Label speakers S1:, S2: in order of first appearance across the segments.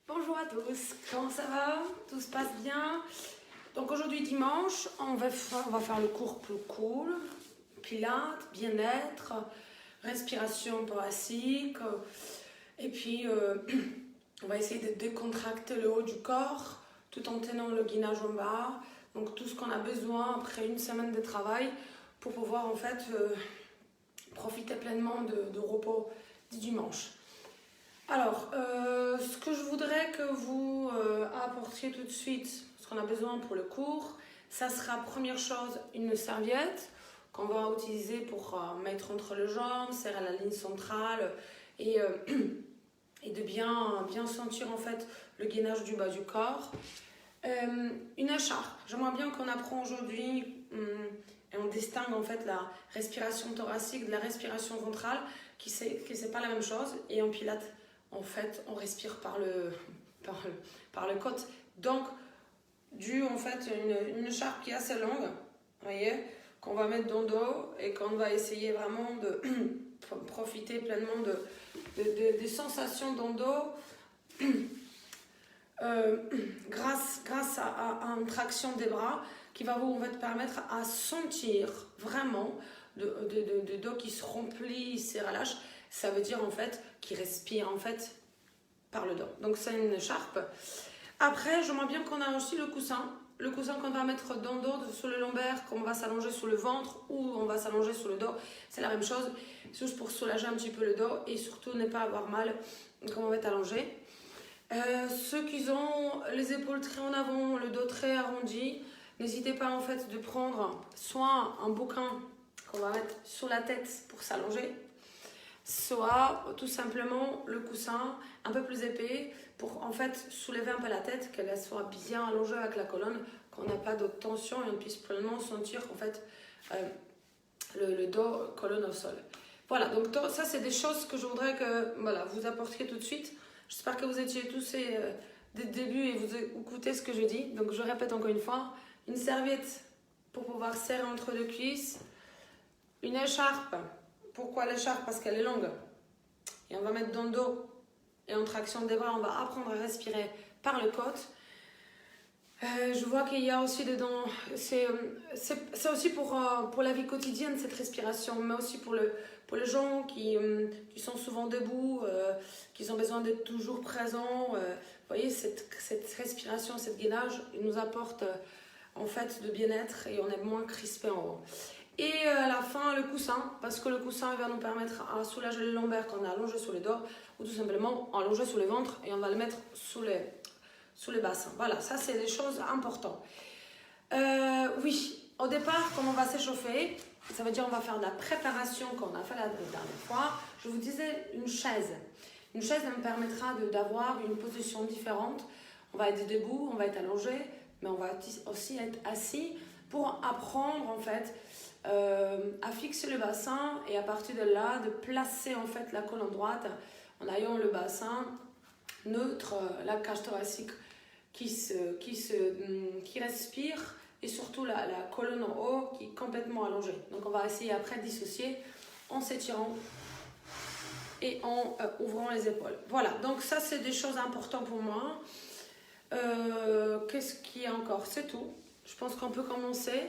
S1: Bonjour à tous, comment ça va? Tout se passe bien? Donc aujourd'hui dimanche, on va faire le cours plus cool, pilates, bien-être, respiration thoracique, et puis on va essayer de décontracter le haut du corps tout en tenant le gainage en bas. Donc tout ce qu'on a besoin après une semaine de travail pour pouvoir en fait profiter pleinement de repos du dimanche. Alors, ce que je voudrais que vous apportiez tout de suite, ce qu'on a besoin pour le cours, ça sera première chose une serviette qu'on va utiliser pour mettre entre les jambes, serrer la ligne centrale et, et de bien sentir en fait le gainage du bas du corps. Une écharpe, j'aimerais bien qu'on apprend aujourd'hui et on distingue en fait la respiration thoracique de la respiration ventrale qui c'est pas la même chose et en pilates en fait, on respire par le côte. Donc, en fait, une écharpe qui est assez longue, vous voyez, qu'on va mettre dans le dos et qu'on va essayer vraiment de profiter pleinement des sensations dans le dos grâce à une traction des bras qui va vous permettre à sentir vraiment de dos qui se remplit, se relâche. Ça veut dire en fait qu'il respire en fait par le dos. Donc c'est une écharpe. Après, j'aimerais bien qu'on a aussi le coussin. Le coussin qu'on va mettre dans le dos, sur le lombaire, qu'on va s'allonger sur le ventre ou on va s'allonger sur le dos. C'est la même chose, juste pour soulager un petit peu le dos et surtout ne pas avoir mal quand on va être allongé. Ceux qui ont les épaules très en avant, le dos très arrondi, n'hésitez pas en fait de prendre soit un bouquin qu'on va mettre sur la tête pour s'allonger, soit tout simplement le coussin un peu plus épais pour en fait soulever un peu la tête, qu'elle soit bien allongée avec la colonne, qu'on n'a pas de tension et on puisse pleinement sentir en fait le dos, colonne au sol. Voilà, donc ça c'est des choses que je voudrais que vous apportiez tout de suite. J'espère que vous étiez tous dès le début et vous écoutez ce que je dis. Donc je répète encore une fois, une serviette pour pouvoir serrer entre deux cuisses, une écharpe. Pourquoi l'écharpe? Parce qu'elle est longue. Et on va mettre dans le dos. Et en traction des bras, on va apprendre à respirer par le côte. Je vois qu'il y a aussi dedans, c'est aussi pour la vie quotidienne, cette respiration, mais aussi pour les gens qui sont souvent debout, qui ont besoin d'être toujours présents. Vous voyez, cette respiration, cette gainage, il nous apporte en fait de bien-être et on est moins crispé en haut. Et à la fin, le coussin, parce que le coussin va nous permettre à soulager le lombaire quand on est allongé sur le dos, ou tout simplement allongé sur le ventre, et on va le mettre sous les bassins. Voilà, ça c'est des choses importantes. Oui, au départ, quand on va s'échauffer, ça veut dire on va faire de la préparation qu'on a fait la dernière fois. Je vous disais une chaise. Une chaise, elle me permettra d'avoir une position différente. On va être debout, on va être allongé, mais on va aussi être assis pour apprendre en fait à fixer le bassin et à partir de là, de placer en fait la colonne droite en ayant le bassin neutre, la cage thoracique qui respire et surtout la colonne en haut qui est complètement allongée. Donc on va essayer après de dissocier en s'étirant et en ouvrant les épaules. Voilà, donc ça c'est des choses importantes pour moi. Qu'est-ce qu'il y a encore? C'est tout. Je pense qu'on peut commencer.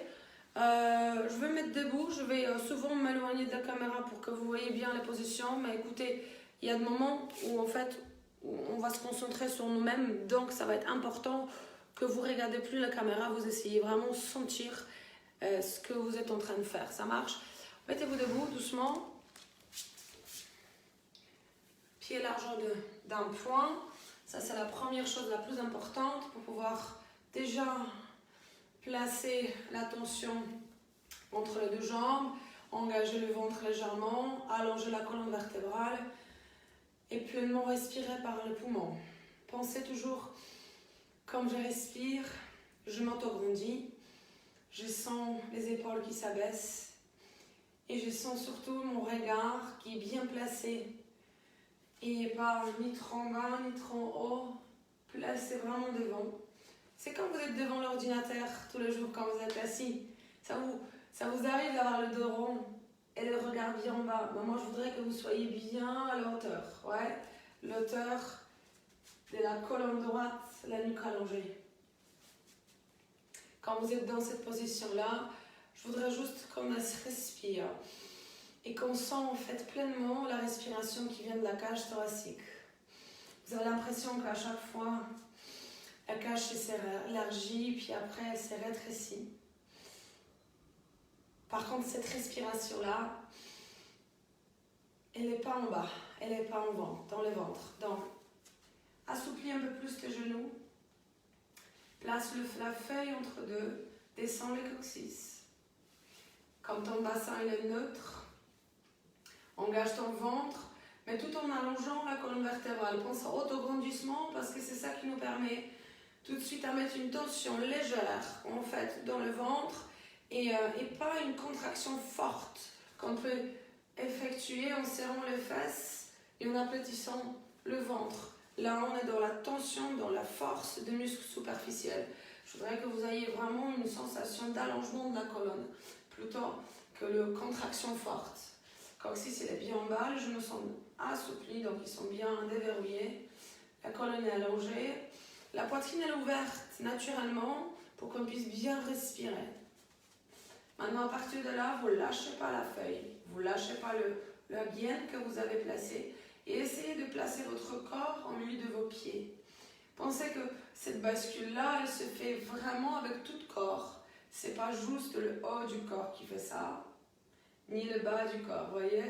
S1: Je vais me mettre debout, je vais souvent m'éloigner de la caméra pour que vous voyez bien les positions, mais écoutez, il y a des moments où en fait on va se concentrer sur nous-mêmes, donc ça va être important que vous ne regardez plus la caméra, vous essayez vraiment de sentir ce que vous êtes en train de faire. Ça marche? Mettez-vous debout doucement, pied largeur d'un point. Ça c'est la première chose la plus importante pour pouvoir déjà placer la tension entre les deux jambes, engager le ventre légèrement, allonger la colonne vertébrale et pleinement respirer par le poumon. Pensez toujours, comme je respire, je m'auto-grandis, je sens les épaules qui s'abaissent et je sens surtout mon regard qui est bien placé et pas ni trop en bas ni trop en haut, placé vraiment devant. C'est quand vous êtes devant l'ordinateur tous les jours, quand vous êtes assis, ça vous arrive d'avoir le dos rond et le regard bien en bas. Ben moi, je voudrais que vous soyez bien à la hauteur. Ouais, l'auteur de la colonne droite, la nuque allongée. Quand vous êtes dans cette position-là, je voudrais juste qu'on se respire et qu'on sent en fait pleinement la respiration qui vient de la cage thoracique. Vous avez l'impression qu'à chaque fois, la cage s'élargit, puis après elle s'est rétrécie. Par contre, cette respiration-là, elle n'est pas en bas, elle n'est pas en ventre, dans le ventre. Donc, assouplis un peu plus tes genoux. Place la feuille entre deux, descends le coccyx. Quand ton bassin est neutre, engage ton ventre, mais tout en allongeant la colonne vertébrale. Pense à autograndissement parce que c'est ça qui nous permet tout de suite à mettre une tension légère en fait dans le ventre et pas une contraction forte qu'on peut effectuer en serrant les fesses et en aplatissant le ventre. Là, on est dans la tension, dans la force des muscles superficiels. Je voudrais que vous ayez vraiment une sensation d'allongement de la colonne, plutôt que de contraction forte. Coccyx, il est bien en bas, les genoux sont assouplis, donc ils sont bien déverrouillés. La colonne est allongée. La poitrine est ouverte naturellement pour qu'on puisse bien respirer. Maintenant, à partir de là, vous ne lâchez pas la feuille, vous ne lâchez pas la gaine que vous avez placée et essayez de placer votre corps au milieu de vos pieds. Pensez que cette bascule-là, elle se fait vraiment avec tout le corps. Ce n'est pas juste le haut du corps qui fait ça, ni le bas du corps, vous voyez?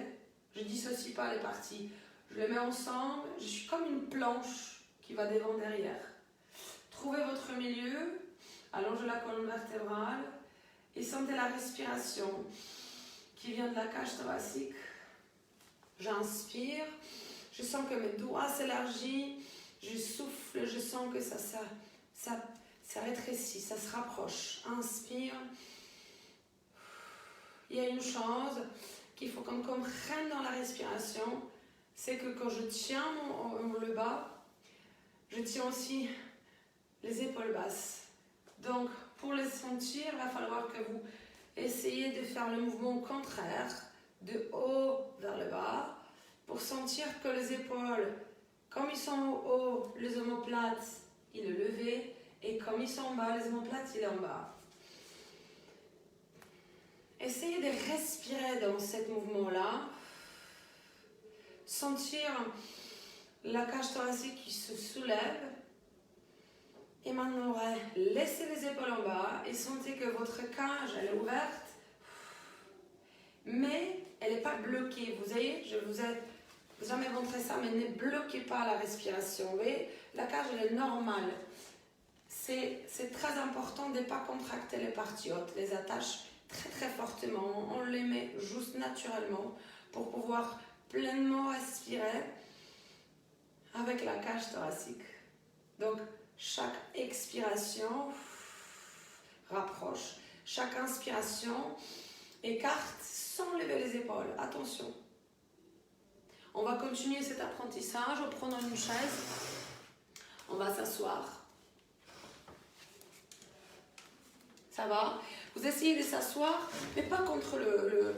S1: Je ne dissocie pas les parties. Je les mets ensemble, je suis comme une planche qui va devant derrière. Trouvez votre milieu, allongez la colonne vertébrale et sentez la respiration qui vient de la cage thoracique. J'inspire, je sens que mes doigts s'élargissent, je souffle, je sens que ça rétrécit, ça se rapproche. Inspire. Il y a une chose qu'il faut qu'on comprenne dans la respiration, c'est que quand je tiens le bas, je tiens aussi les épaules basses. Donc, pour les sentir, il va falloir que vous essayez de faire le mouvement contraire, de haut vers le bas, pour sentir que les épaules, comme ils sont au haut, les omoplates, il est levé, et comme ils sont en bas, les omoplates, il est en bas. Essayez de respirer dans ce mouvement-là, sentir la cage thoracique qui se soulève, et maintenant, laissez les épaules en bas et sentez que votre cage, elle est ouverte, mais elle n'est pas bloquée. Vous voyez, je vous ai jamais montré ça, mais ne bloquez pas la respiration. Vous voyez, la cage, elle est normale. C'est très important de ne pas contracter les parties hautes, les attaches très très fortement. On les met juste naturellement pour pouvoir pleinement respirer avec la cage thoracique. Donc, chaque expiration rapproche, chaque inspiration écarte sans lever les épaules. Attention. On va continuer cet apprentissage en prenant une chaise. On va s'asseoir. Ça va? Vous essayez de s'asseoir, mais pas contre le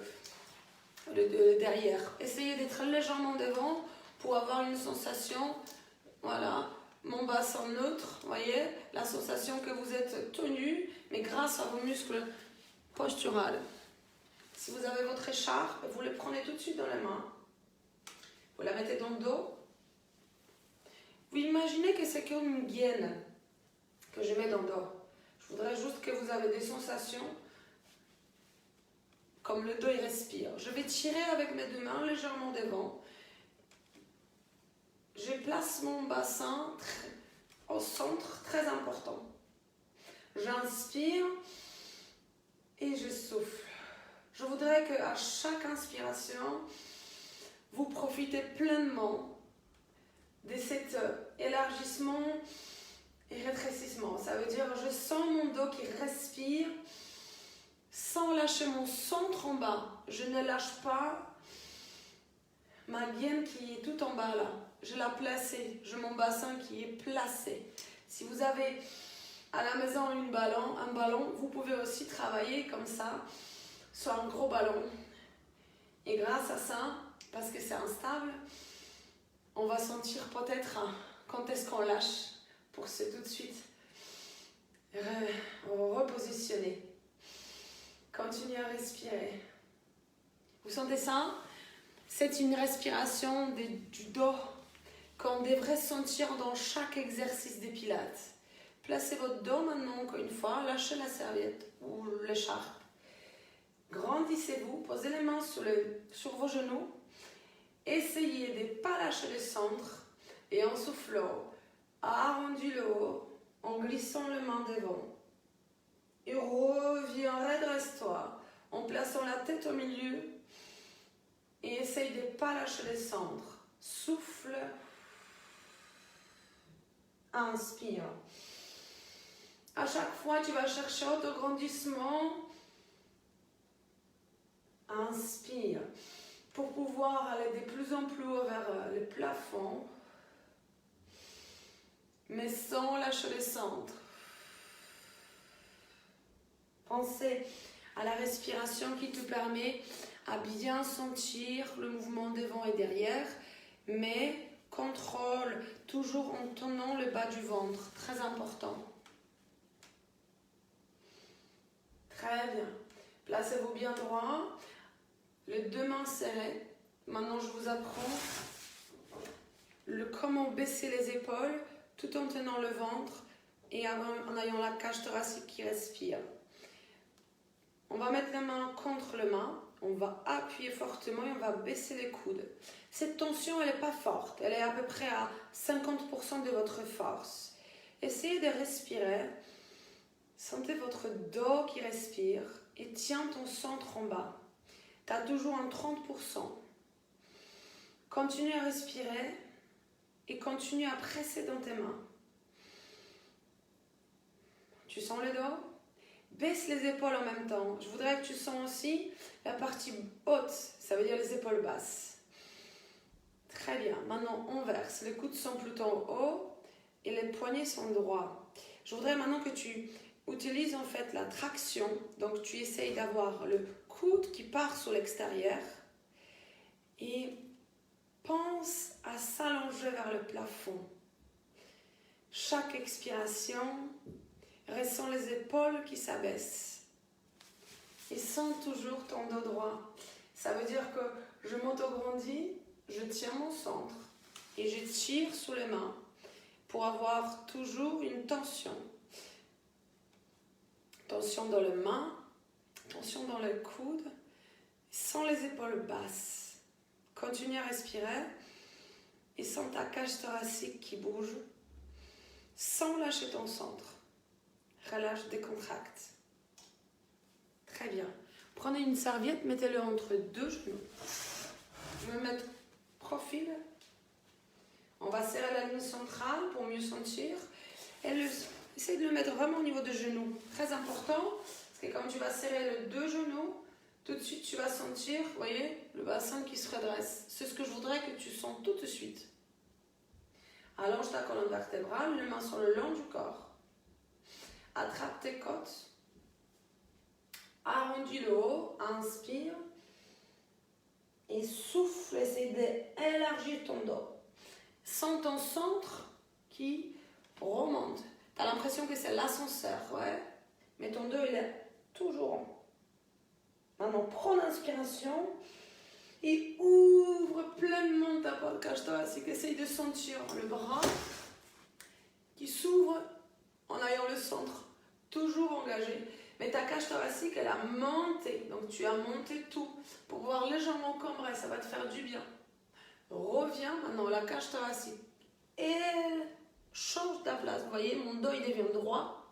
S1: derrière. Essayez d'être légèrement devant pour avoir une sensation, voilà, mon bassin neutre, vous voyez, la sensation que vous êtes tenu, mais grâce à vos muscles posturales. Si vous avez votre écharpe, vous le prenez tout de suite dans les mains. Vous la mettez dans le dos. Vous imaginez que c'est comme une gaine que je mets dans le dos. Je voudrais juste que vous avez des sensations comme le dos il respire. Je vais tirer avec mes deux mains légèrement devant. Je place mon bassin au centre, très important. J'inspire et je souffle. Je voudrais qu'à chaque inspiration, vous profitez pleinement de cet élargissement et rétrécissement. Ça veut dire je sens mon dos qui respire sans lâcher mon centre en bas. Je ne lâche pas ma gaine qui est tout en bas là. Je l'ai placée. J'ai mon bassin qui est placé. Si vous avez à la maison un ballon, vous pouvez aussi travailler comme ça sur un gros ballon. Et grâce à ça, parce que c'est instable, on va sentir peut-être quand est-ce qu'on lâche pour se tout de suite repositionner. Continuez à respirer. Vous sentez ça? C'est une respiration du dos qu'on devrait sentir dans chaque exercice des pilates. Placez votre dos maintenant, encore une fois, lâchez la serviette ou l'écharpe. Grandissez-vous, posez les mains sur vos genoux. Essayez de ne pas lâcher le centre et en soufflant, arrondis le haut, en glissant les mains devant. Et reviens, redresse-toi, en plaçant la tête au milieu et essaye de ne pas lâcher le centre. Souffle. Inspire. À chaque fois, tu vas chercher autograndissement. Inspire. Pour pouvoir aller de plus en plus haut vers le plafond. Mais sans lâcher le centre. Pensez à la respiration qui te permet à bien sentir le mouvement devant et derrière, mais contrôle toujours en tenant le bas du ventre, très important. Très bien. Placez-vous bien droit, les deux mains serrées. Maintenant, je vous apprends comment baisser les épaules tout en tenant le ventre et en ayant la cage thoracique qui respire. On va mettre la main contre le main, on va appuyer fortement et on va baisser les coudes. Cette tension, elle n'est pas forte, elle est à peu près à 50% de votre force. Essayez de respirer, sentez votre dos qui respire et tiens ton centre en bas. Tu as toujours un 30%. Continue à respirer et continue à presser dans tes mains. Tu sens le dos? Baisse les épaules en même temps. Je voudrais que tu sens aussi la partie haute, ça veut dire les épaules basses. Très bien. Maintenant, on verse. Les coudes sont plutôt en haut et les poignets sont droits. Je voudrais maintenant que tu utilises en fait la traction. Donc, tu essayes d'avoir le coude qui part sur l'extérieur et pense à s'allonger vers le plafond. Chaque expiration, ressens les épaules qui s'abaissent. Et sens toujours ton dos droit. Ça veut dire que je m'auto-grandis, je tiens mon centre et je tire sous les mains pour avoir toujours une tension. Tension dans les mains, tension dans les coudes, sans les épaules basses. Continue à respirer et sens ta cage thoracique qui bouge sans lâcher ton centre. Relâche, décontracte. Très bien. Prenez une serviette, mettez-le entre deux genoux. Je vais me mettre profil. On va serrer la ligne centrale pour mieux sentir. Essaye de le mettre vraiment au niveau des genoux. Très important, parce que quand tu vas serrer les deux genoux, tout de suite tu vas sentir, vous voyez, le bassin qui se redresse. C'est ce que je voudrais que tu sens tout de suite. Allonge ta colonne vertébrale, les mains sur le long du corps. Attrape tes côtes. Arrondis le haut. Inspire. Et souffle. Essaye d'élargir ton dos. Sens ton centre qui remonte. Tu as l'impression que c'est l'ascenseur, ouais. Mais ton dos, il est toujours en haut. Maintenant, prends l'inspiration et ouvre pleinement ta cage thoracique. Essaye de sentir le bras qui s'ouvre en ayant le centre toujours engagé. Mais ta cage thoracique, elle a monté. Donc, tu as monté tout pour pouvoir légèrement cambrer. Ça va te faire du bien. Reviens maintenant, la cage thoracique. Elle change ta place. Vous voyez, mon dos, il devient droit.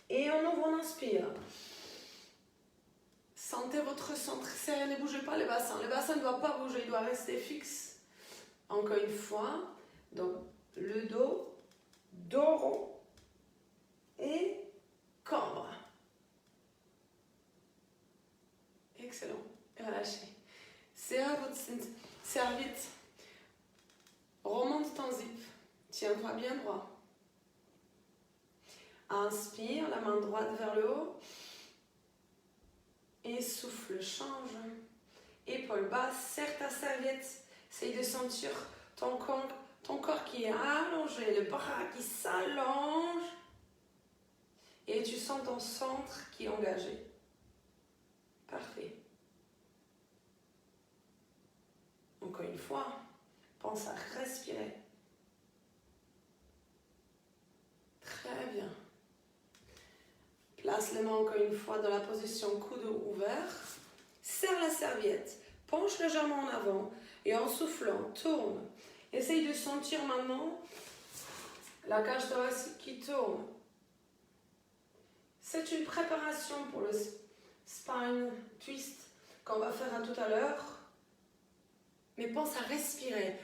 S1: Et on ouvre, on inspire. Sentez votre centre serré. Ne bougez pas le bassin. Le bassin ne doit pas bouger. Il doit rester fixe. Encore une fois. Donc, le dos rond. Et cambre. Excellent. Relâchez. Serrez votre serviette. Remonte ton zip. Tiens-toi bien droit. Inspire, la main droite vers le haut. Et souffle, change. Épaule basse, serre ta serviette. Essaye de sentir ton corps ton corps qui est allongé, le bras qui s'allonge. Et tu sens ton centre qui est engagé. Parfait. Encore une fois, pense à respirer. Très bien. Place les mains encore une fois dans la position coude ouvert. Serre la serviette. Penche légèrement en avant. Et en soufflant, tourne. Essaye de sentir maintenant la cage thoracique qui tourne. C'est une préparation pour le spine twist qu'on va faire à tout à l'heure. Mais pense à respirer.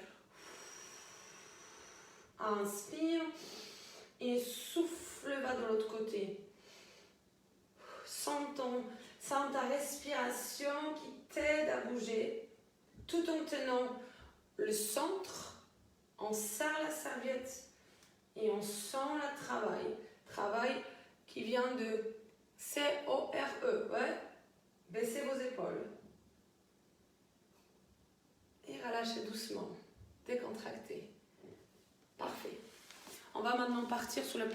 S1: Inspire et souffle va de l'autre côté. Sens ta respiration qui t'aide à bouger tout en tenant le centre. On serre la serviette et on sent le travail. Travail qui vient de C-O-R-E. Ouais. Baissez vos épaules. Et relâchez doucement. Décontractez. Parfait. On va maintenant partir sur la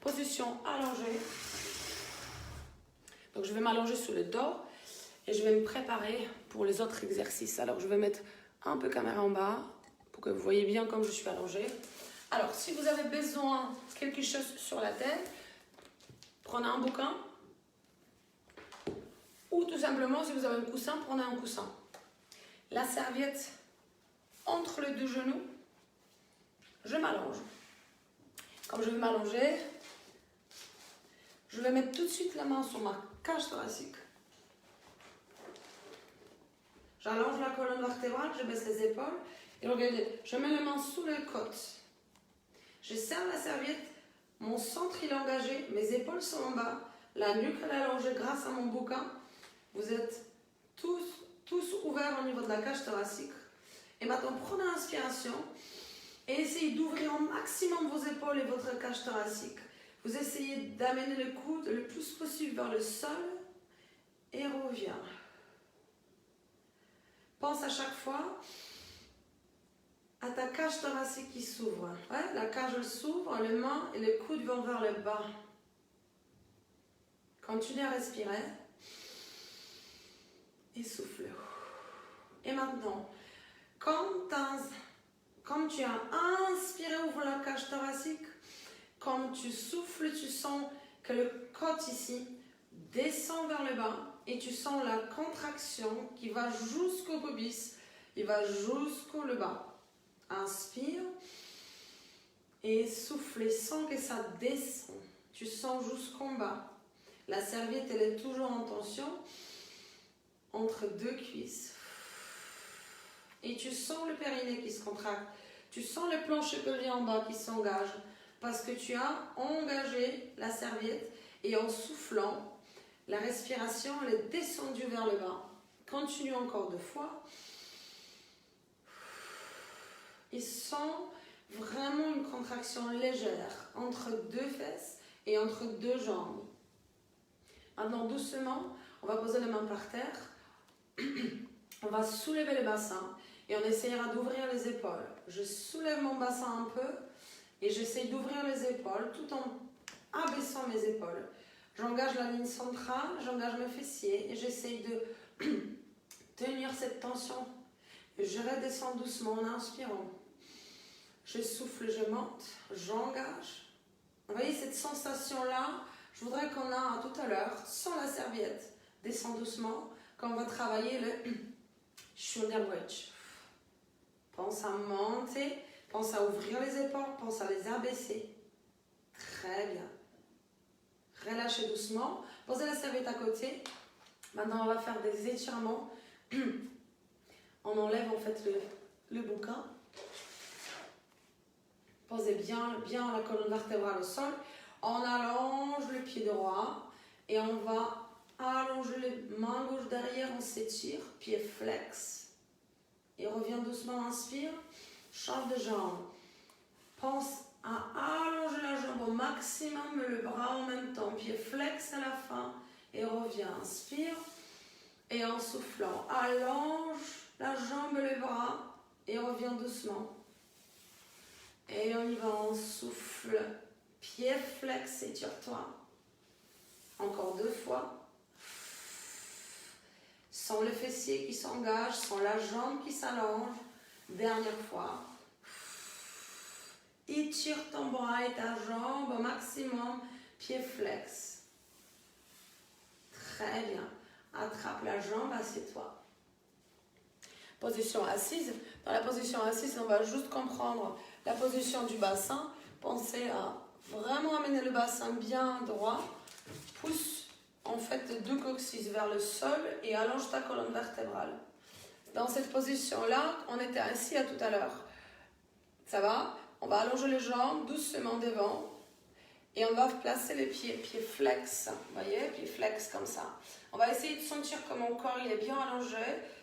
S1: position allongée. Donc je vais m'allonger sur le dos et je vais me préparer pour les autres exercices. Alors je vais mettre un peu caméra en bas pour que vous voyez bien comme je suis allongée. Alors si vous avez besoin de quelque chose sur la tête, prenez un bouquin ou tout simplement si vous avez un coussin, prenez un coussin. La serviette entre les deux genoux, je m'allonge. Comme je vais m'allonger, je vais mettre tout de suite la main sur ma cage thoracique. J'allonge la colonne vertébrale, je baisse les épaules et regardez, je mets les mains sous les côtes. Je serre la serviette, mon centre il est engagé, mes épaules sont en bas, la nuque elle est allongée grâce à mon bouquin. Vous êtes tous ouverts au niveau de la cage thoracique. Et maintenant, prenez l'inspiration et essayez d'ouvrir au maximum vos épaules et votre cage thoracique. Vous essayez d'amener le coude le plus possible vers le sol et reviens. Pense à chaque fois à ta cage thoracique qui s'ouvre. Ouais, la cage s'ouvre, les mains et le coude vont vers le bas. Continuez à respirer. Et souffle. Et maintenant, quand tu as inspiré, ouvre la cage thoracique. Quand tu souffles, tu sens que le côte ici descend vers le bas et tu sens la contraction qui va jusqu'au pubis, il va jusqu'au le bas. Inspire et souffle, sens que ça descend. Tu sens jusqu'en bas. La serviette, elle est toujours en tension entre deux cuisses. Et tu sens le périnée qui se contracte. Tu sens le plancher pelvien en bas qui s'engage. Parce que tu as engagé la serviette et en soufflant, la respiration elle est descendue vers le bas. Continue encore 2 fois. Et sens vraiment une contraction légère entre 2 fesses et entre 2 jambes. Maintenant, doucement, on va poser les mains par terre. On va soulever le bassin et on essaiera d'ouvrir les épaules. Je soulève mon bassin un peu. Et j'essaye d'ouvrir les épaules tout en abaissant mes épaules. J'engage la ligne centrale, j'engage mes fessiers et j'essaye de tenir cette tension. Je redescends doucement en inspirant. Je souffle, je monte, j'engage. Vous voyez cette sensation-là, je voudrais qu'on a tout à l'heure, sans la serviette. Descends doucement, quand on va travailler le shoulder bridge. Pense à monter. Pense à ouvrir les épaules, pense à les abaisser. Très bien. Relâchez doucement. Posez la serviette à côté. Maintenant, on va faire des étirements. On enlève en fait le bouquin. Posez bien la colonne vertébrale au sol. On allonge le pied droit. Et on va allonger les mains gauche derrière. On s'étire. Pied flex. Et revient doucement. Inspire. Change de jambe. Pense à allonger la jambe au maximum, le bras en même temps. Pied flex à la fin et reviens. Inspire et en soufflant, allonge la jambe et le bras et reviens doucement. Et on y va, on souffle. Pied flex, étire-toi. Encore 2 fois. Sans le fessier qui s'engage, sans la jambe qui s'allonge. Dernière fois. Étire ton bras et ta jambe au maximum. Pied flex. Très bien. Attrape la jambe, assieds-toi. Position assise. Dans la position assise, on va juste comprendre la position du bassin. Pensez à vraiment amener le bassin bien droit. Pousse en fait les 2 coccyx vers le sol et allonge ta colonne vertébrale. Dans cette position-là, on était assis à tout à l'heure. Ça va? On va allonger les jambes doucement devant et on va placer les pieds flex. Vous voyez? Pieds flex comme ça. On va essayer de sentir que mon corps il est bien allongé.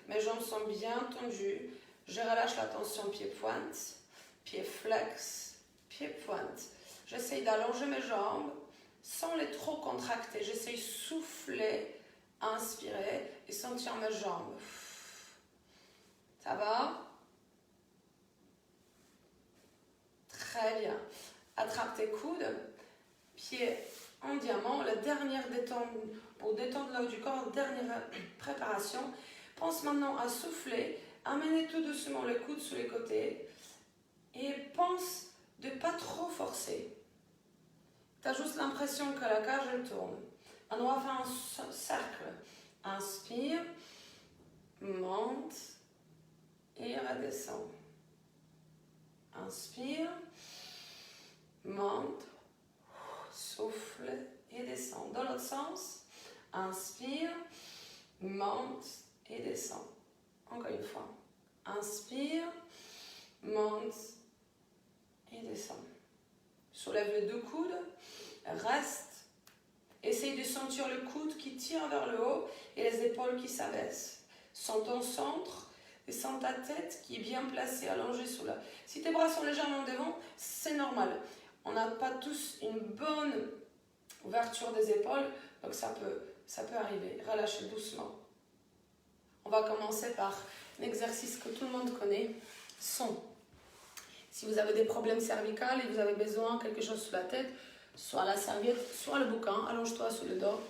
S1: Mes jambes sont bien tendues. Je relâche la tension pied-pointe. Pied flex. Pied-pointe. J'essaye d'allonger mes jambes sans les trop contracter. J'essaye de souffler, inspirer et sentir mes jambes. Ça va? Très bien. Attrape tes coudes. Pieds en diamant. La dernière détente, pour détendre le haut du corps, dernière préparation. Pense maintenant à souffler. Amenez tout doucement les coudes sous les côtés. Et pense de ne pas trop forcer. Tu as juste l'impression que la cage elle tourne. On va faire un cercle. Inspire, monte et redescend. Inspire, monte, souffle et descend. Dans l'autre sens, inspire, monte et descend. Encore une fois. Inspire, monte et descend. Soulève les 2 coudes, reste. Essaye de sentir le coude qui tire vers le haut et les épaules qui s'abaissent. Sens ton centre et sens ta tête qui est bien placée, allongée sous la... Si tes bras sont légèrement devant, c'est normal. On n'a pas tous une bonne ouverture des épaules, donc ça peut arriver. Relâchez doucement. On va commencer par un exercice que tout le monde connaît, son. Si vous avez des problèmes cervicaux et vous avez besoin de quelque chose sous la tête, soit la serviette, soit le bouquin, allonge-toi sous le dos.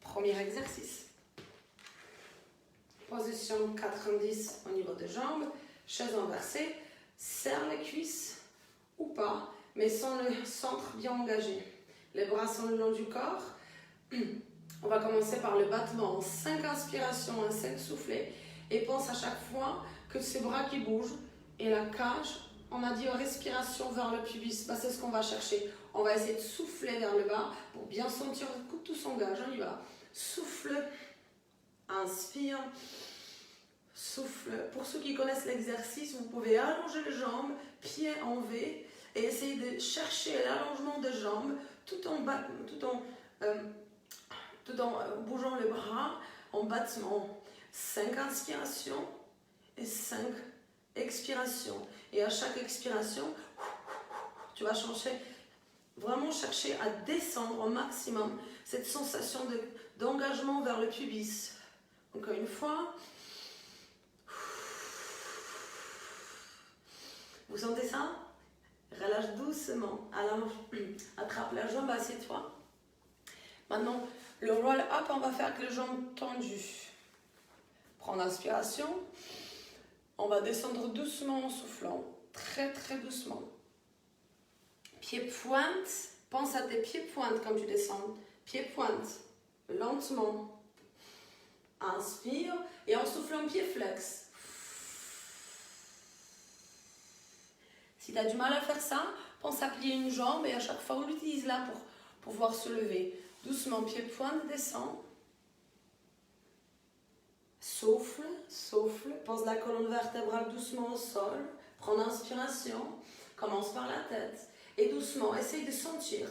S1: Premier exercice. Position 90 au niveau des jambes, chaise inversée, serre les cuisses ou pas, mais sans le centre bien engagé. Les bras sont le long du corps. On va commencer par le battement. 5 inspirations, 5 soufflets. Et pense à chaque fois que ces bras qui bougent et la cage, on a dit respiration vers le pubis. Bah, c'est ce qu'on va chercher. On va essayer de souffler vers le bas pour bien sentir que tout s'engage. On y va. Souffle. Inspire. Souffle. Pour ceux qui connaissent l'exercice, vous pouvez allonger les jambes, pieds en V, et essayer de chercher l'allongement des jambes tout en bougeant les bras en battement. 5 inspirations et 5 expirations. Et à chaque expiration, tu vas vraiment chercher à descendre au maximum cette sensation d'engagement vers le pubis. Encore une fois. Vous sentez ça? Relâche doucement. Allonge. Attrape la jambe, assieds-toi. Maintenant, le roll-up, on va faire avec les jambes tendues. Prends l'inspiration. On va descendre doucement en soufflant. Très, très doucement. Pieds-pointe. Pense à tes pieds-pointes quand tu descends. Pieds-pointe. Lentement. Inspire. Et en soufflant, pied flex. Si tu as du mal à faire ça, pense à plier une jambe et à chaque fois, on l'utilise là pour pouvoir se lever. Doucement, pied-pointe, descend. Souffle, souffle. Pense la colonne vertébrale doucement au sol. Prends l'inspiration. Commence par la tête. Et doucement, essaye de sentir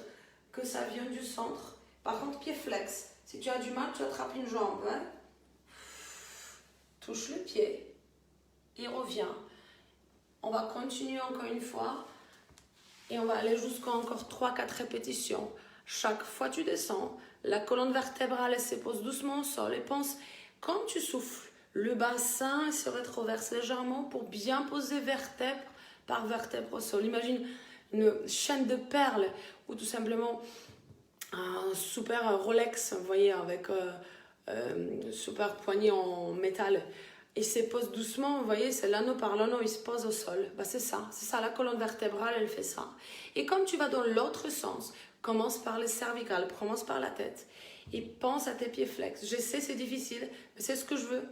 S1: que ça vient du centre. Par contre, pied flex. Si tu as du mal, tu attrapes une jambe. Hein? Touche le pied. Et reviens. On va continuer encore une fois. Et on va aller jusqu'à encore 3-4 répétitions. Chaque fois tu descends, la colonne vertébrale se pose doucement au sol et pense, quand tu souffles, le bassin se rétroverse légèrement pour bien poser vertèbre par vertèbre au sol. Imagine une chaîne de perles ou tout simplement un super Rolex, vous voyez, avec super poignée en métal. Il se pose doucement, vous voyez, c'est l'anneau par l'anneau, il se pose au sol. Bah, c'est ça, la colonne vertébrale, elle fait ça. Et comme tu vas dans l'autre sens, commence par les cervicales, commence par la tête et pense à tes pieds flex. Je sais, c'est difficile, mais c'est ce que je veux.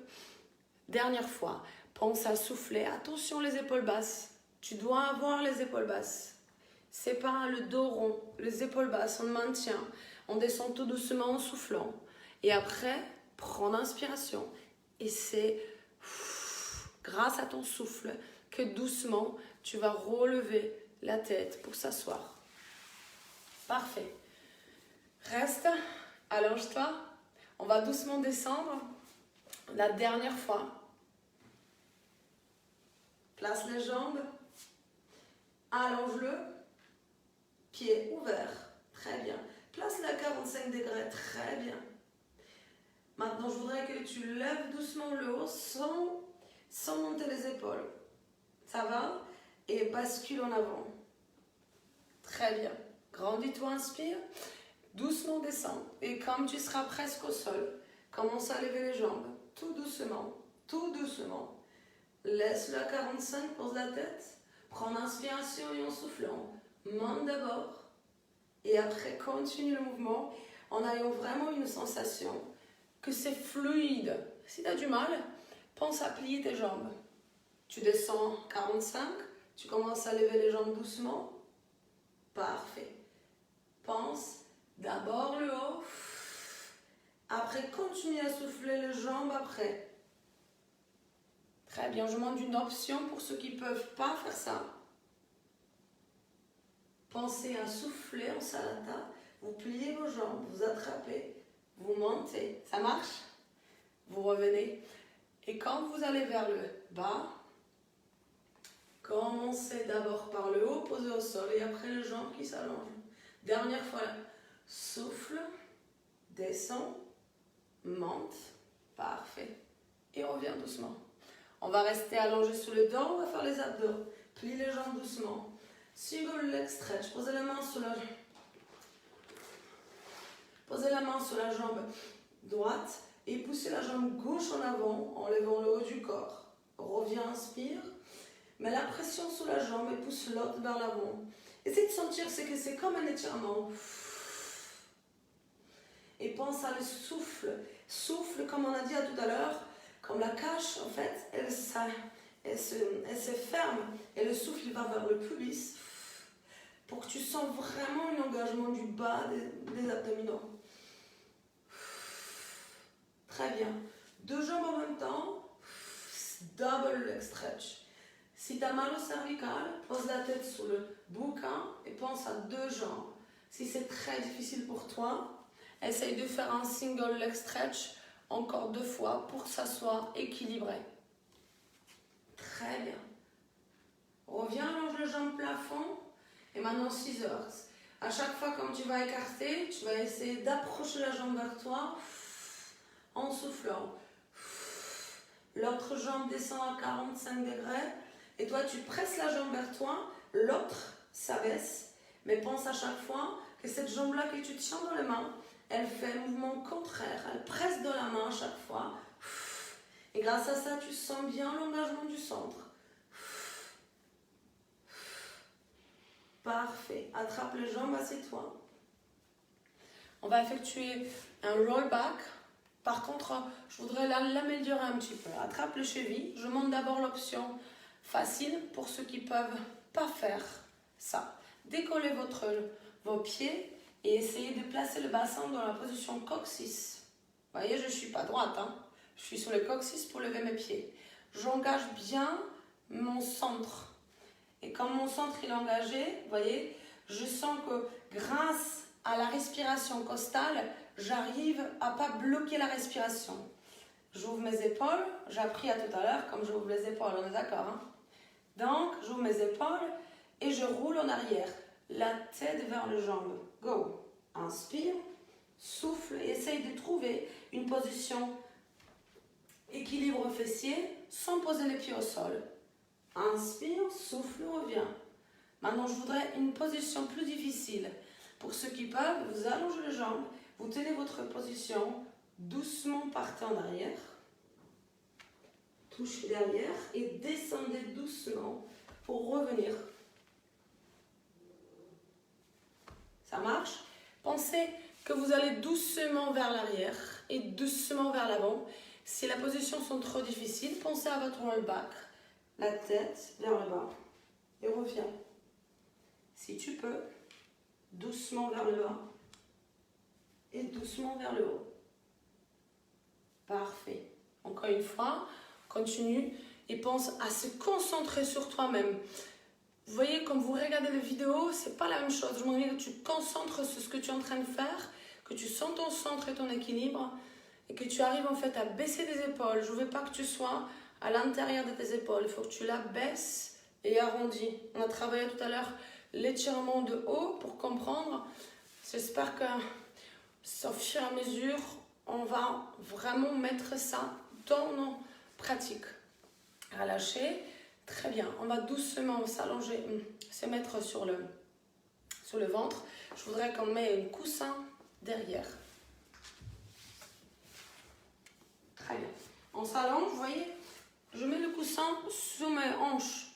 S1: Dernière fois, pense à souffler. Attention les épaules basses. Tu dois avoir les épaules basses. C'est pas le dos rond, les épaules basses, on maintient. On descend tout doucement en soufflant. Et après, prends l'inspiration. Et c'est grâce à ton souffle que doucement, tu vas relever la tête pour s'asseoir. Parfait. Reste, allonge-toi. On va doucement descendre. La dernière fois. Place les jambes. Allonge-le. Pied ouvert. Très bien. Place-le à 45 degrés. Très bien. Maintenant, je voudrais que tu lèves doucement le haut sans monter les épaules. Ça va? Et bascule en avant. Très bien. Grandis-toi, inspire. Doucement descends. Et comme tu seras presque au sol, commence à lever les jambes. Tout doucement. Tout doucement. Laisse-le à 45, pose la tête. Prends l'inspiration et en soufflant. Monte d'abord. Et après, continue le mouvement en ayant vraiment une sensation que c'est fluide. Si tu as du mal, pense à plier tes jambes. Tu descends 45, tu commences à lever les jambes doucement. Parfait. Pense d'abord le haut. Après, continue à souffler les jambes après. Très bien, je demande une option pour ceux qui ne peuvent pas faire ça. Pensez à souffler en salata. Vous pliez vos jambes, vous attrapez, vous montez. Ça marche? Vous revenez. Et quand vous allez vers le bas, commencez d'abord par le haut, posez au sol, et après les jambes qui s'allongent. Dernière fois, souffle, descend, monte, parfait. Et reviens doucement. On va rester allongé sous le dos, on va faire les abdos. Plie les jambes doucement. Single leg stretch, posez la main sur la jambe droite et poussez la jambe gauche en avant en levant le haut du corps. Reviens, inspire. Mets la pression sur la jambe et pousse l'autre vers l'avant. Essaye de sentir que c'est comme un étirement. Et pense à le souffle. Souffle, comme on a dit tout à l'heure, comme la cage, en fait, elle se ferme et le souffle il va vers le pubis pour que tu sens vraiment un engagement du bas des abdominaux. Très bien. Deux jambes en même temps. Double leg stretch. Si tu as mal au cervical, pose la tête sur le bouquin et pense à deux jambes. Si c'est très difficile pour toi, essaye de faire un single leg stretch encore 2 fois pour que ça soit équilibré. Très bien. Reviens, allonge les jambes plafond. Et maintenant scissors. À chaque fois quand tu vas écarter, tu vas essayer d'approcher la jambe vers toi en soufflant. L'autre jambe descend à 45 degrés. Et toi, tu presses la jambe vers toi. L'autre s'abaisse. Mais pense à chaque fois que cette jambe-là que tu tiens dans les mains, elle fait un mouvement contraire. Elle presse dans la main à chaque fois. Et grâce à ça, tu sens bien l'engagement du centre. Parfait. Attrape les jambes, assieds-toi. On va effectuer un rollback. Par contre, je voudrais l'améliorer un petit peu. Attrape les chevilles. Je montre d'abord l'option facile pour ceux qui ne peuvent pas faire ça. Décollez vos pieds et essayez de placer le bassin dans la position coccyx. Vous voyez, je ne suis pas droite. Je suis sur le coccyx pour lever mes pieds. J'engage bien mon centre. Et comme mon centre est engagé, vous voyez, je sens que grâce à la respiration costale, j'arrive à ne pas bloquer la respiration. J'ouvre mes épaules, j'ai appris à tout à l'heure, comme j'ouvre les épaules, on est d'accord. Donc, j'ouvre mes épaules et je roule en arrière. La tête vers les jambes. Go. Inspire, souffle et essaye de trouver une position équilibre fessier sans poser les pieds au sol. Inspire, souffle, reviens. Maintenant, je voudrais une position plus difficile. Pour ceux qui peuvent, vous allongez les jambes, vous tenez votre position, doucement partez en arrière. Touchez derrière et descendez doucement pour revenir. Ça marche? Pensez que vous allez doucement vers l'arrière et doucement vers l'avant. Si la position sont trop difficiles, pensez à votre rollback. La tête vers le bas et reviens. Si tu peux, doucement vers le bas et doucement vers le haut. Parfait. Encore une fois, continue et pense à se concentrer sur toi-même. Vous voyez, quand vous regardez les vidéos, c'est pas la même chose. Je me dis que tu te concentres sur ce que tu es en train de faire, que tu sens ton centre et ton équilibre et que tu arrives en fait à baisser tes épaules. Je ne veux pas que tu sois à l'intérieur de tes épaules. Il faut que tu la baisses et arrondis. On a travaillé tout à l'heure l'étirement de haut pour comprendre. J'espère que au fur et à mesure, on va vraiment mettre ça dans nos pratiques. Relâchez. Très bien. On va doucement s'allonger, se mettre sur le ventre. Je voudrais qu'on mette un coussin derrière. Très bien. On s'allonge, vous voyez. Je mets le coussin sous mes hanches.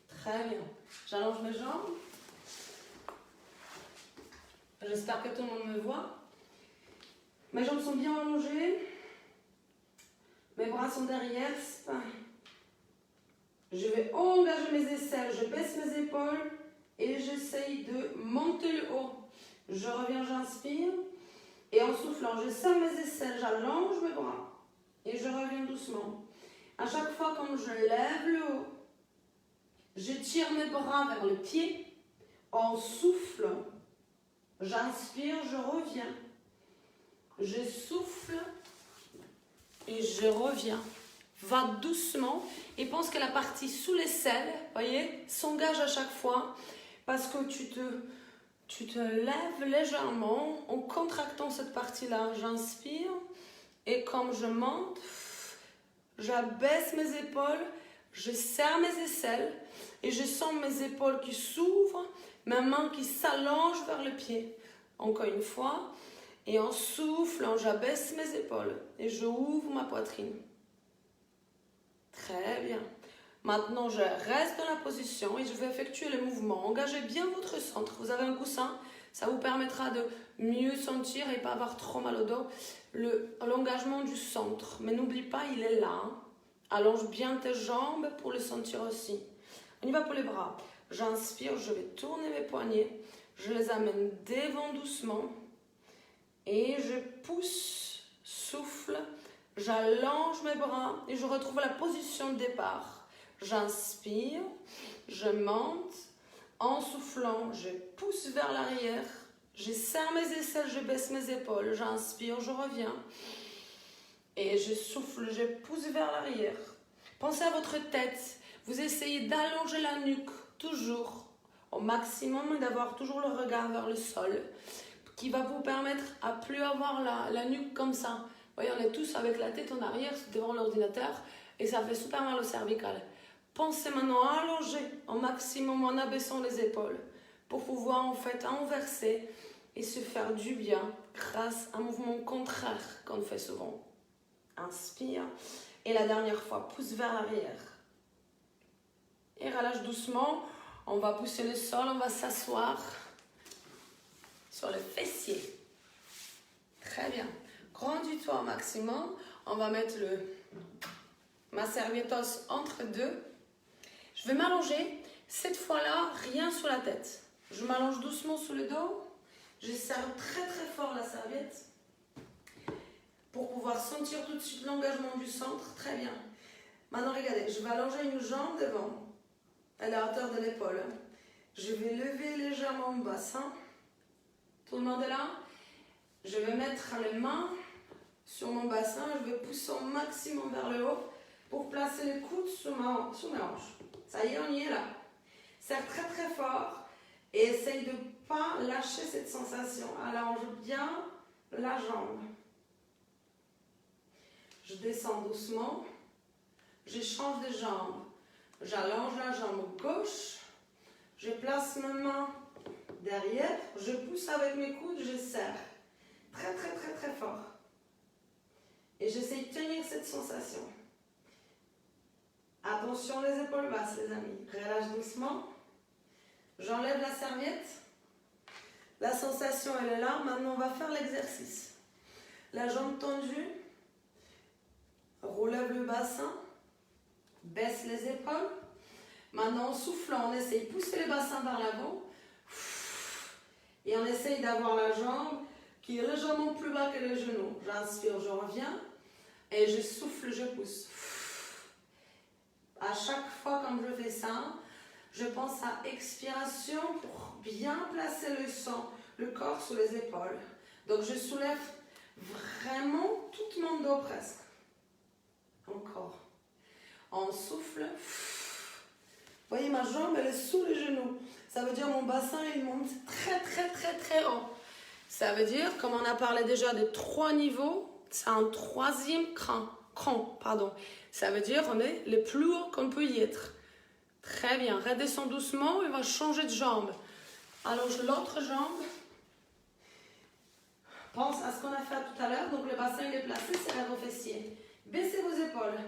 S1: Très bien. J'allonge mes jambes. J'espère que tout le monde me voit. Mes jambes sont bien allongées. Mes bras sont derrière. Je vais engager mes aisselles. Je baisse mes épaules et j'essaye de monter le haut. Je reviens, j'inspire. Et en soufflant, je serre mes aisselles, j'allonge mes bras. Et je reviens doucement. À chaque fois, quand je lève le haut, j'étire mes bras vers le pied. En soufflant, j'inspire, je reviens. Je souffle et je reviens. Va doucement et pense que la partie sous l'aisselle, voyez, s'engage à chaque fois parce que tu te lèves légèrement en contractant cette partie-là. J'inspire et comme je monte, j'abaisse mes épaules, je serre mes aisselles et je sens mes épaules qui s'ouvrent, mes mains qui s'allongent vers le pied. Encore une fois. Et en soufflant, j'abaisse mes épaules et je ouvre ma poitrine. Très bien. Maintenant, je reste dans la position et je vais effectuer le mouvement. Engagez bien votre centre. Vous avez un coussin, ça vous permettra de mieux sentir et pas avoir trop mal au dos. L'engagement du centre. Mais n'oublie pas, il est là. Allonge bien tes jambes pour le sentir aussi. On y va pour les bras. J'inspire, je vais tourner mes poignets. Je les amène devant doucement. Et je pousse, souffle, j'allonge mes bras et je retrouve la position de départ. J'inspire, je monte, en soufflant, je pousse vers l'arrière, je serre mes aisselles, je baisse mes épaules, j'inspire, je reviens et je souffle, je pousse vers l'arrière. Pensez à votre tête, vous essayez d'allonger la nuque toujours au maximum et d'avoir toujours le regard vers le sol, qui va vous permettre à plus avoir la nuque comme ça. Vous voyez, on est tous avec la tête en arrière devant l'ordinateur et ça fait super mal au cervical. Pensez maintenant à allonger au maximum en abaissant les épaules pour pouvoir en fait inverser et se faire du bien grâce à un mouvement contraire qu'on fait souvent. Inspire et la dernière fois, pousse vers l'arrière. Et relâche doucement, on va pousser le sol, on va s'asseoir sur le fessier. Très bien. Grandis-toi au maximum. On va mettre ma serviettos entre deux. Je vais m'allonger. Cette fois-là, rien sous la tête. Je m'allonge doucement sous le dos. Je serre très très fort la serviette pour pouvoir sentir tout de suite l'engagement du centre. Très bien. Maintenant, regardez, je vais allonger une jambe devant, à la hauteur de l'épaule. Je vais lever légèrement mon bassin. Tout le monde est là? Je vais mettre les mains sur mon bassin. Je vais pousser au maximum vers le haut pour placer les coudes sous mes hanches. Ça y est, on y est là. Serre très très fort et essaye de ne pas lâcher cette sensation. Allonge bien la jambe. Je descends doucement. je change de jambe. J'allonge la jambe gauche, je place ma main derrière, je pousse avec mes coudes, je serre. Très, très, très, très fort. Et j'essaie de tenir cette sensation. Attention les épaules basses, les amis. Relâche doucement. J'enlève la serviette. La sensation, elle est là. Maintenant, on va faire l'exercice. La jambe tendue. Relève le bassin. Baisse les épaules. Maintenant, en soufflant, on essaye de pousser le bassin vers l'avant. Et on essaye d'avoir la jambe qui est légèrement plus bas que le genou. J'inspire, je reviens. Et je souffle, je pousse. À chaque fois quand je fais ça, je pense à expiration pour bien placer le corps sous les épaules. Donc je soulève vraiment tout mon dos presque. Encore. On souffle. Vous voyez, ma jambe, elle est sous les genoux. Ça veut dire mon bassin, il monte très, très, très, très haut. Ça veut dire, comme on a parlé déjà de 3 niveaux, c'est un 3e cran. Ça veut dire on est le plus haut qu'on peut y être. Très bien. Redescends doucement et on va changer de jambe. Allonge l'autre jambe. Pense à ce qu'on a fait tout à l'heure. Donc le bassin il est placé, serrez vos fessiers. Baissez vos épaules.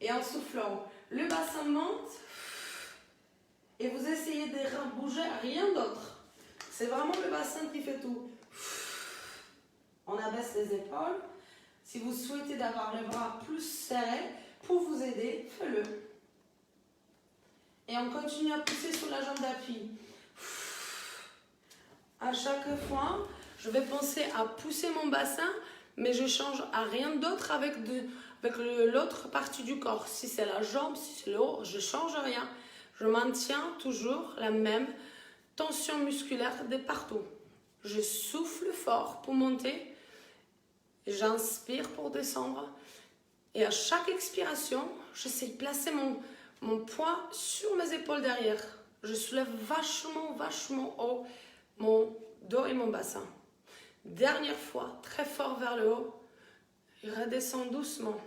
S1: Et en soufflant, le bassin monte. Et vous essayez de bouger, rien d'autre. C'est vraiment le bassin qui fait tout. On abaisse les épaules. Si vous souhaitez d'avoir les bras plus serrés, pour vous aider, faites-le. Et on continue à pousser sur la jambe d'appui. À chaque fois, je vais penser à pousser mon bassin, mais je change à rien d'autre avec l'autre partie du corps. Si c'est la jambe, si c'est le haut, je ne change rien. Je maintiens toujours la même tension musculaire de partout. Je souffle fort pour monter. J'inspire pour descendre. Et à chaque expiration, j'essaie de placer mon poids sur mes épaules derrière. Je soulève vachement, vachement haut mon dos et mon bassin. Dernière fois, très fort vers le haut. Et redescends doucement.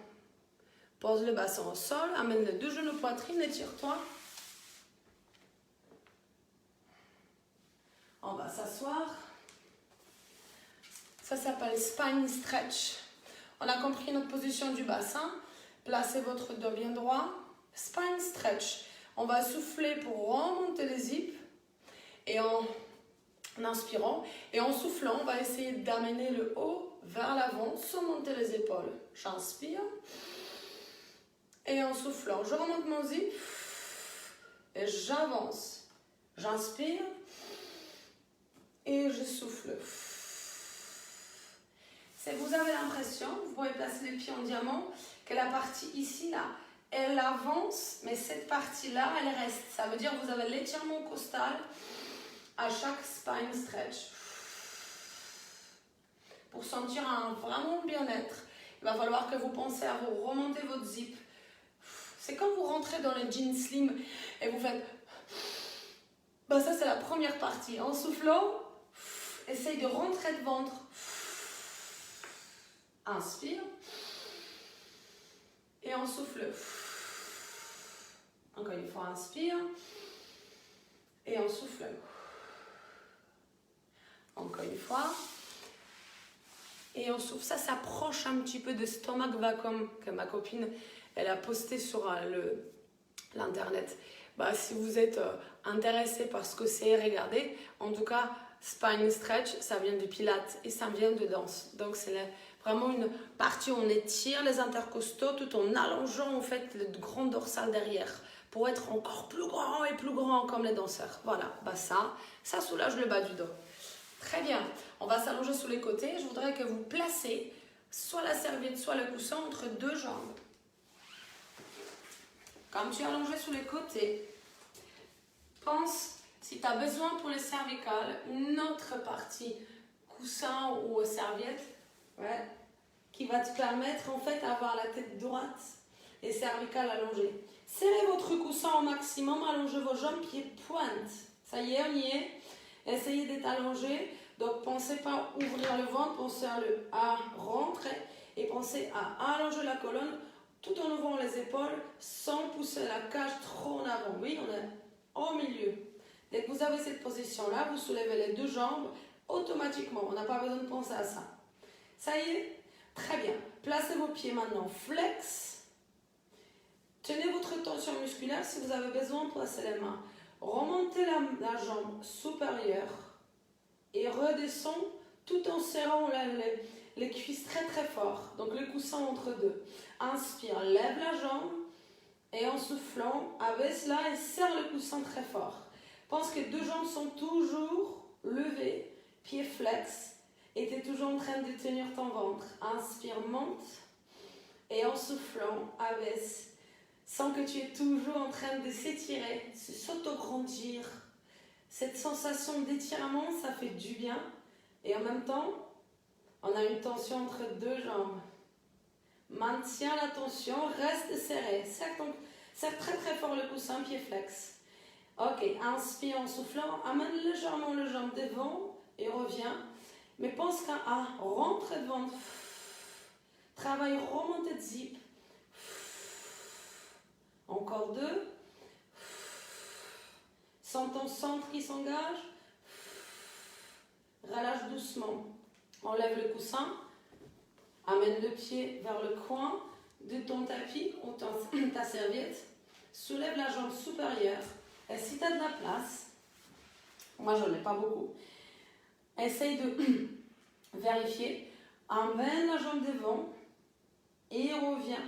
S1: Pose le bassin au sol. Amène les 2 genoux poitrine. Étire-toi. On va s'asseoir. Ça s'appelle spine stretch. On a compris notre position du bassin. Placez votre dos bien droit. Spine stretch. On va souffler pour remonter les zips. Et en inspirant et en soufflant, on va essayer d'amener le haut vers l'avant sans monter les épaules. J'inspire. Et en soufflant, je remonte mon zip. Et j'avance. J'inspire. Et je souffle. Si vous avez l'impression, vous pouvez placer les pieds en diamant, que la partie ici, là, elle avance, mais cette partie-là, elle reste. Ça veut dire que vous avez l'étirement costal à chaque spine stretch. Pour sentir vraiment bien-être, il va falloir que vous pensez à vous remonter votre zip. C'est quand vous rentrez dans le jean slim et vous faites... ça, c'est la première partie. En soufflant, essaye de rentrer de ventre. Inspire. Et on souffle. Encore une fois, inspire. Et on souffle. Encore une fois. Et on souffle. Ça s'approche un petit peu de stomach vacuum que ma copine, elle a posté sur l'internet. Si vous êtes intéressé par ce que c'est, regardez. En tout cas, spine stretch, ça vient du pilates et ça vient de danse. Donc c'est vraiment une partie où on étire les intercostaux tout en allongeant en fait le grand dorsal derrière pour être encore plus grand et plus grand comme les danseurs. Voilà, ça soulage le bas du dos. Très bien, on va s'allonger sur les côtés. Je voudrais que vous placez soit la serviette, soit le coussin entre 2 jambes. Comme tu es allongé sur les côtés, pense, si tu as besoin pour les cervicales, une autre partie, coussin ou serviette, qui va te permettre en fait d'avoir la tête droite et cervicales allongées. Serrez votre coussin au maximum, allongez vos jambes, pieds pointe. Ça y est, on y est. Essayez d'être allongé. Donc, pensez pas à ouvrir le ventre, pensez à rentrer et pensez à allonger la colonne tout en ouvrant les épaules sans pousser la cage trop en avant. Oui, on est au milieu. Dès que vous avez cette position-là, vous soulevez les deux jambes automatiquement. On n'a pas besoin de penser à ça. Ça y est? Très bien. Placez vos pieds maintenant flex. Tenez votre tension musculaire. Si vous avez besoin, placez les mains. Remontez la jambe supérieure et redescends tout en serrant les cuisses très très fort. Donc le coussin entre deux. Inspire, lève la jambe et en soufflant, abaisse-la et serre le coussin très fort. Pense que deux jambes sont toujours levées, pieds flex, et tu es toujours en train de tenir ton ventre. Inspire, monte et en soufflant, abaisse. Sens que tu es toujours en train de s'étirer, de s'auto-grandir. Cette sensation d'étirement, ça fait du bien. Et en même temps, on a une tension entre deux jambes. Maintiens la tension, reste serré. Serre très très fort le coussin, pied flex. Ok, inspire en soufflant, amène légèrement le jambe devant et reviens. Mais pense qu'à rentrer devant. Travaille remontée de zip. Encore deux. Sens ton centre qui s'engage. Relâche doucement. Enlève le coussin. Amène le pied vers le coin de ton tapis ou ta serviette. Soulève la jambe supérieure. Et si tu as de la place, moi je n'en ai pas beaucoup, essaye de vérifier. Amène la jambe devant et reviens.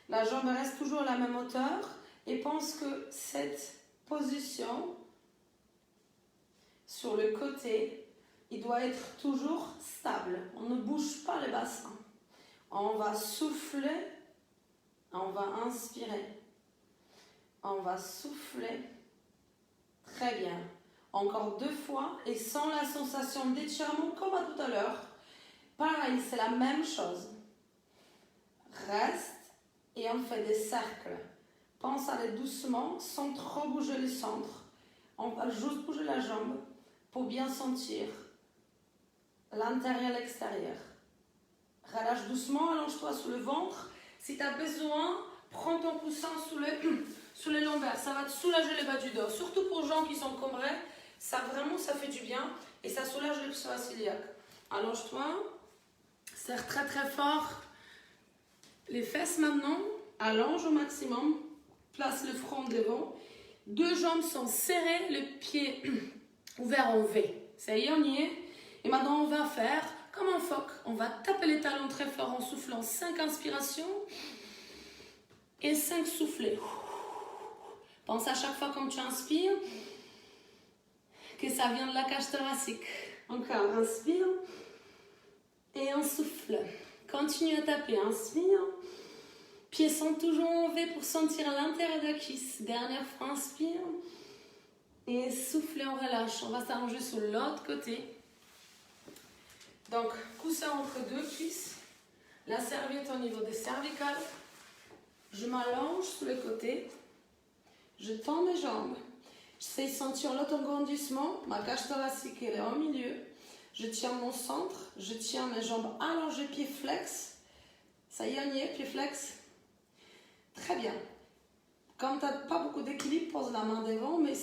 S1: La jambe reste toujours à la même hauteur et pense que cette position sur le côté, il doit être toujours stable. On ne bouge pas le bassin. On va souffler, on va inspirer, on va souffler. Très bien. Encore deux fois et sans la sensation d'étirement comme à tout à l'heure. Pareil, c'est la même chose. Reste et on fait des cercles. Pense à aller doucement sans trop bouger le centre. On va juste bouger la jambe pour bien sentir l'intérieur et l'extérieur. Relâche doucement, allonge-toi sous le ventre. Si tu as besoin, prends ton coussin sous les lombaires. Ça va te soulager le bas du dos. Surtout pour les gens qui sont encombrés, ça vraiment, ça fait du bien et ça soulage le psoas iliaque. Allonge-toi, serre très très fort les fesses maintenant, allonge au maximum, place le front devant. Deux jambes sont serrées, le pied ouvert en V. Ça y est, on y est. Et maintenant, on va faire comme un phoque. On va taper les talons très fort en soufflant. 5 inspirations et 5 soufflets. Pense à chaque fois quand tu inspires que ça vient de la cage thoracique. Encore, inspire et on souffle. Continue à taper, inspire. Pieds sont toujours en V pour sentir l'intérieur de la cuisse. Dernière fois, inspire. Et souffle et on relâche. On va s'allonger sur l'autre côté. Donc, coussin entre deux cuisses. La serviette au niveau des cervicales. Je m'allonge sur le côté. Je tends mes jambes. J'essaie de sentir l'autograndissement. Ma cage thoracique elle est au milieu. Je tiens mon centre. Je tiens mes jambes allongées, pieds flex. Ça y est, on y est, pieds flex. Très bien. Comme tu n'as pas beaucoup d'équilibre, pose la main devant, mais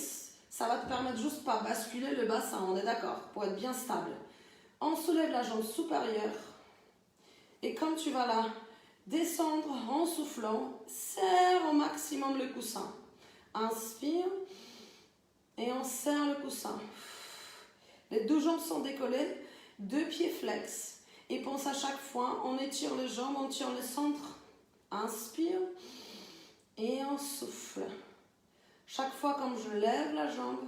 S1: ça va te permettre juste pas basculer le bassin, on est d'accord, pour être bien stable. On soulève la jambe supérieure. Et quand tu vas là, descendre en soufflant, serre au maximum le coussin. Inspire et on serre le coussin. Les deux jambes sont décollées, deux pieds flex. Et pense à chaque fois, on étire les jambes, on tire le centre. Inspire et on souffle. Chaque fois comme je lève la jambe,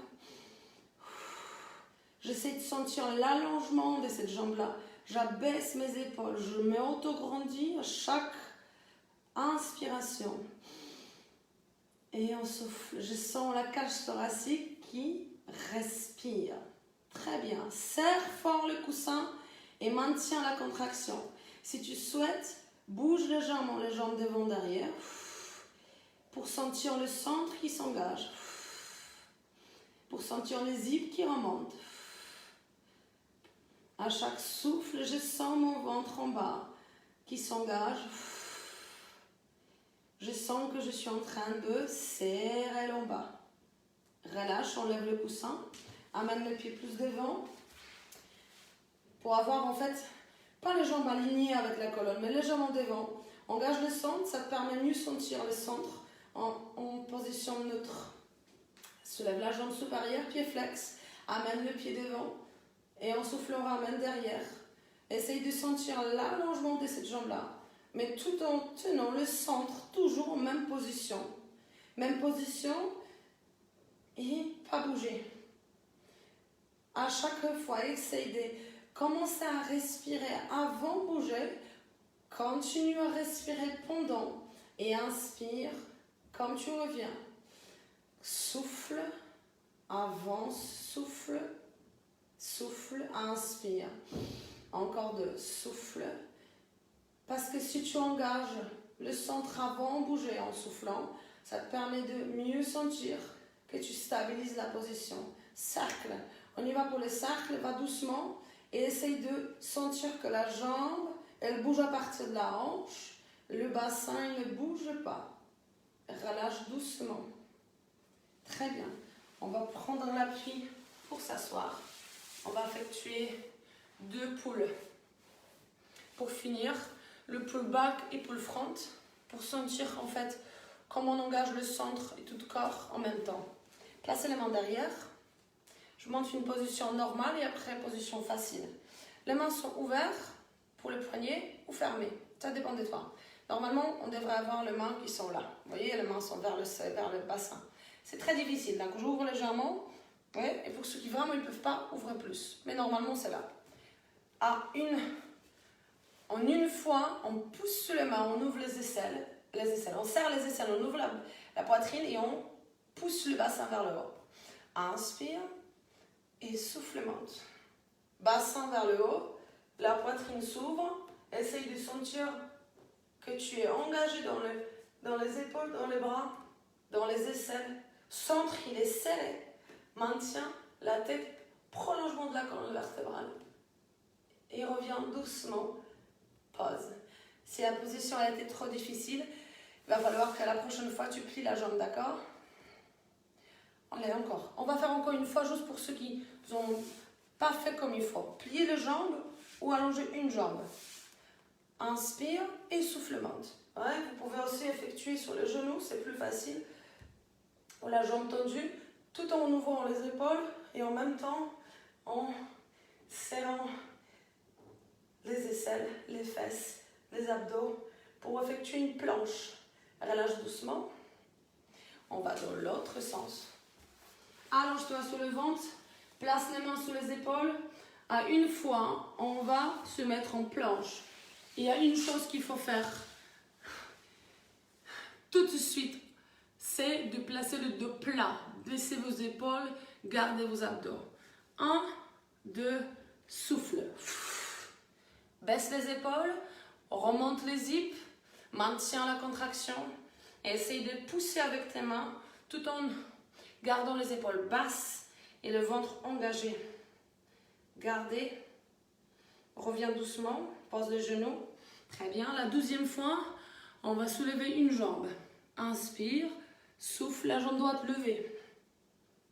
S1: j'essaie de sentir l'allongement de cette jambe-là. J'abaisse mes épaules, je me auto-grandis à chaque inspiration. Et on souffle. Je sens la cage thoracique qui respire. Très bien. Serre fort le coussin et maintiens la contraction. Si tu souhaites, bouge légèrement les jambes devant derrière pour sentir le centre qui s'engage. Pour sentir les zips qui remontent. À chaque souffle, je sens mon ventre en bas qui s'engage. Je sens que je suis en train de serrer l'en bas. Relâche, enlève le coussin. Amène le pied plus devant. Pour avoir en fait, pas les jambes alignées avec la colonne, mais légèrement devant. Engage le centre, ça te permet de mieux sentir le centre en position neutre. Soulève la jambe supérieure, pied flex. Amène le pied devant. Et en soufflant, ramène derrière. Essaye de sentir l'allongement de cette jambe-là. Mais tout en tenant le centre, toujours en même position. Même position et pas bouger. À chaque fois, essaye de commencer à respirer avant de bouger. Continue à respirer pendant. Et inspire comme tu reviens. Souffle, avance, souffle, souffle, inspire. Encore deux, souffle. Parce que si tu engages le centre avant de bouger en soufflant, ça te permet de mieux sentir que tu stabilises la position. Cercle. On y va pour le cercle, va doucement et essaye de sentir que la jambe, elle bouge à partir de la hanche. Le bassin, il ne bouge pas. Relâche doucement. Très bien. On va prendre l'appui pour s'asseoir. On va effectuer 2 poules. Pour finir, le pull back et pull front. Pour sentir en fait comment on engage le centre et tout le corps en même temps. Placez les mains derrière. Je monte une position normale et après position facile. Les mains sont ouvertes pour le poignet ou fermées. Ça dépend de toi. Normalement, on devrait avoir les mains qui sont là. Vous voyez, les mains sont vers le bassin. C'est très difficile. Donc, j'ouvre légèrement. Ouais, et pour ceux qui vraiment ne peuvent pas, ouvrez plus. Mais normalement, c'est là. En une fois, on pousse sur les mains, on ouvre les aisselles. On serre les aisselles, on ouvre la poitrine et on pousse le bassin vers le haut. Inspire et souffle, monte. Bassin vers le haut, la poitrine s'ouvre. Essaye de sentir que tu es engagé dans les épaules, dans les bras, dans les aisselles. Centre, il est serré. Maintiens la tête, prolongement de la colonne vertébrale. Et reviens doucement. Pause. Si la position a été trop difficile, il va falloir que la prochaine fois tu plies la jambe, d'accord? Allez, encore. On va faire encore une fois, juste pour ceux qui n'ont pas fait comme il faut. Plier les jambes ou allonger une jambe. Inspire et souffle, monte. Ouais, vous pouvez aussi effectuer sur le genou, c'est plus facile. Ou la jambe tendue, tout en ouvrant les épaules et en même temps en serrant les aisselles, les fesses, les abdos pour effectuer une planche. Relâche doucement. On va dans l'autre sens. Allonge-toi sur le ventre, place les mains sous les épaules. À une fois, on va se mettre en planche. Il y a une chose qu'il faut faire tout de suite, c'est de placer le dos plat. Baissez vos épaules, gardez vos abdos. 1, 2, souffle. Baisse les épaules, remonte les zips, maintiens la contraction. Essaye de pousser avec tes mains tout en gardant les épaules basses et le ventre engagé. Gardez. Reviens doucement, pose le genou. Très bien. La 12e fois, on va soulever une jambe. Inspire, souffle, la jambe droite levée.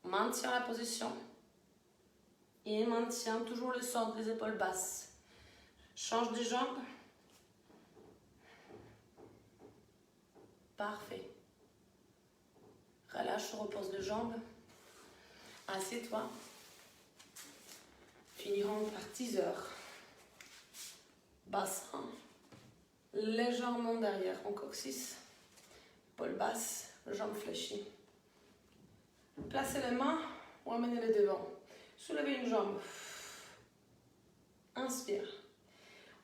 S1: Maintiens la position. Et maintiens toujours le centre, les épaules basses. Change de jambe. Parfait. Relâche, repose les jambes. Assieds-toi. Finirons par teaser. Bassin. Légèrement derrière en coccyx. Épaules basses, jambes fléchies. Placez les mains ou amenez-les devant. Soulevez une jambe. Inspire.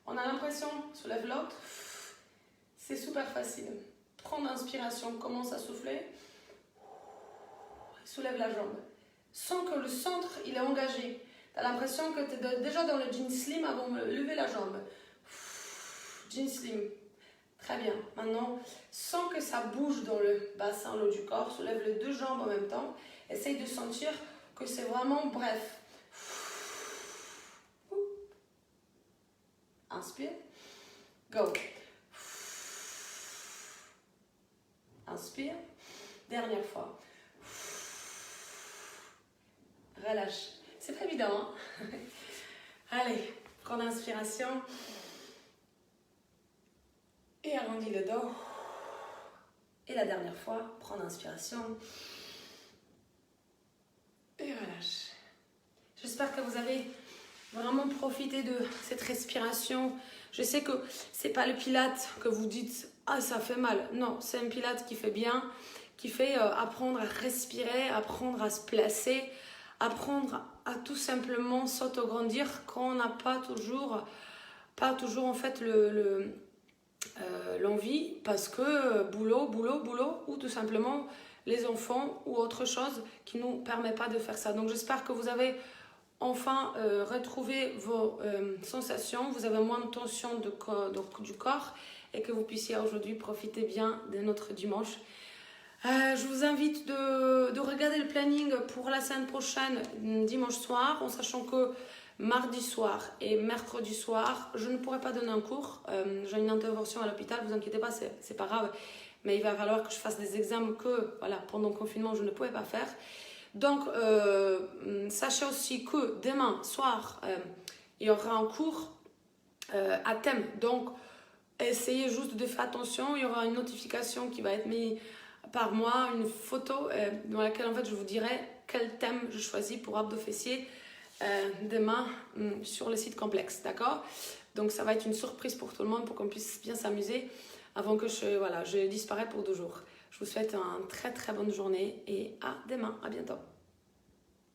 S1: On a l'impression, soulève l'autre. C'est super facile. Prends l'inspiration, commence à souffler. Soulève la jambe. Sens que le centre, il est engagé. Tu as l'impression que tu es déjà dans le jean slim avant de lever la jambe. Jean slim. Très bien. Maintenant, sens que ça bouge dans le bassin, le haut du corps. Soulève les 2 jambes en même temps. Essaye de sentir que c'est vraiment bref. Inspire. Go. Inspire. Dernière fois. Relâche. C'est pas évident, hein? Allez, prends l'inspiration. Et arrondis le dos. Et la dernière fois, prends l'inspiration. Et relâche. J'espère que vous avez vraiment profité de cette respiration. Je sais que c'est pas le pilate que vous dites « Ah, ça fait mal ». Non, c'est un pilate qui fait bien, qui fait apprendre à respirer, apprendre à se placer, apprendre à tout simplement s'autograndir quand on n'a pas toujours en fait l'envie, parce que boulot, ou tout simplement les enfants ou autre chose qui ne nous permet pas de faire ça. Donc j'espère que vous avez enfin retrouvé vos sensations, vous avez moins de tension du corps et que vous puissiez aujourd'hui profiter bien de notre dimanche. Je vous invite de regarder le planning pour la semaine prochaine, dimanche soir, en sachant que mardi soir et mercredi soir, je ne pourrai pas donner un cours. J'ai une intervention à l'hôpital, vous inquiétez pas, c'est pas grave. Mais il va falloir que je fasse des examens que voilà, pendant le confinement, je ne pouvais pas faire. Donc, sachez aussi que demain soir, il y aura un cours à thème. Donc, essayez juste de faire attention. Il y aura une notification qui va être mise par moi, une photo dans laquelle en fait je vous dirai quel thème je choisis pour abdos fessiers demain sur le site complexe, d'accord? Donc ça va être une surprise pour tout le monde pour qu'on puisse bien s'amuser avant que je disparaisse pour 2 jours. Je vous souhaite une très très bonne journée et à demain, à bientôt.